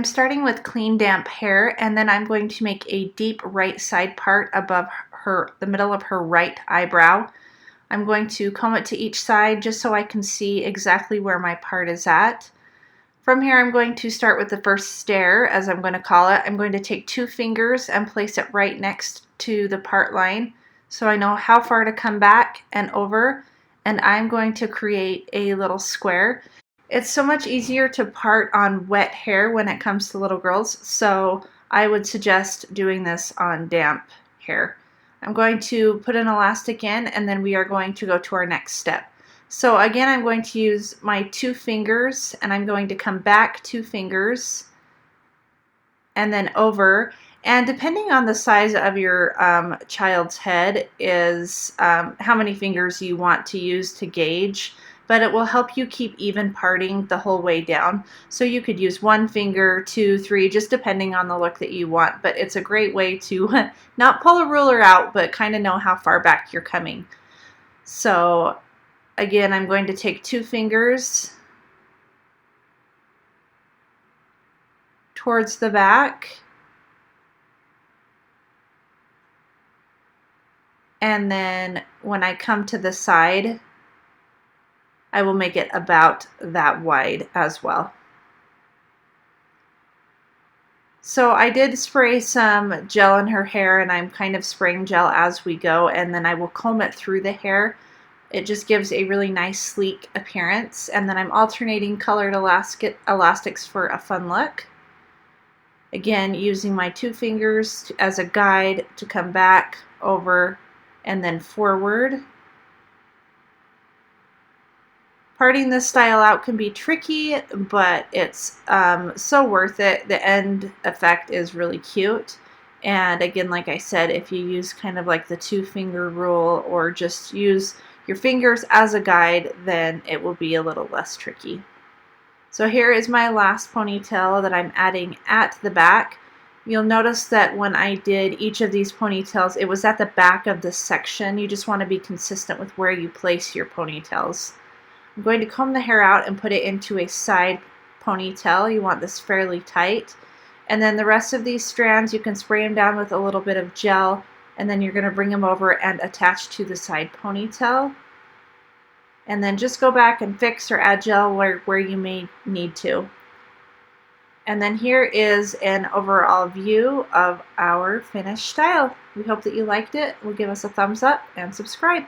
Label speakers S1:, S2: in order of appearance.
S1: I'm starting with clean damp hair, and then I'm going to make a deep right side part above the middle of her right eyebrow. I'm going to comb it to each side just so I can see exactly where my part is at. From here, I'm going to start with the first stair, as I'm going to call it. I'm going to take 2 fingers and place it right next to the part line so I know how far to come back and over, and I'm going to create a little square. It's so much easier to part on wet hair when it comes to little girls, so I would suggest doing this on damp hair. I'm going to put an elastic in, and then we are going to go to our next step. So again, I'm going to use my 2 fingers, and I'm going to come back 2 fingers and then over. And depending on the size of your child's head is how many fingers you want to use to gauge, but it will help you keep even parting the whole way down. So you could use 1 finger, 2, 3, just depending on the look that you want. But it's a great way to not pull a ruler out, but kind of know how far back you're coming. So again, I'm going to take 2 fingers towards the back, and then when I come to the side, I will make it about that wide as well. So I did spray some gel in her hair, and I'm kind of spraying gel as we go, and then I will comb it through the hair. It just gives a really nice sleek appearance, and then I'm alternating colored elastics for a fun look. Again, using my 2 fingers as a guide to come back, over, and then forward. Parting this style out can be tricky, but it's so worth it. The end effect is really cute. And again, like I said, if you use kind of like the 2-finger rule or just use your fingers as a guide, then it will be a little less tricky. So here is my last ponytail that I'm adding at the back. You'll notice that when I did each of these ponytails, it was at the back of this section. You just want to be consistent with where you place your ponytails. I'm going to comb the hair out and put it into a side ponytail. You want this fairly tight. And then the rest of these strands, you can spray them down with a little bit of gel, and then you're going to bring them over and attach to the side ponytail. And then just go back and fix or add gel where you may need to. And then here is an overall view of our finished style. We hope that you liked it. Give us a thumbs up and subscribe.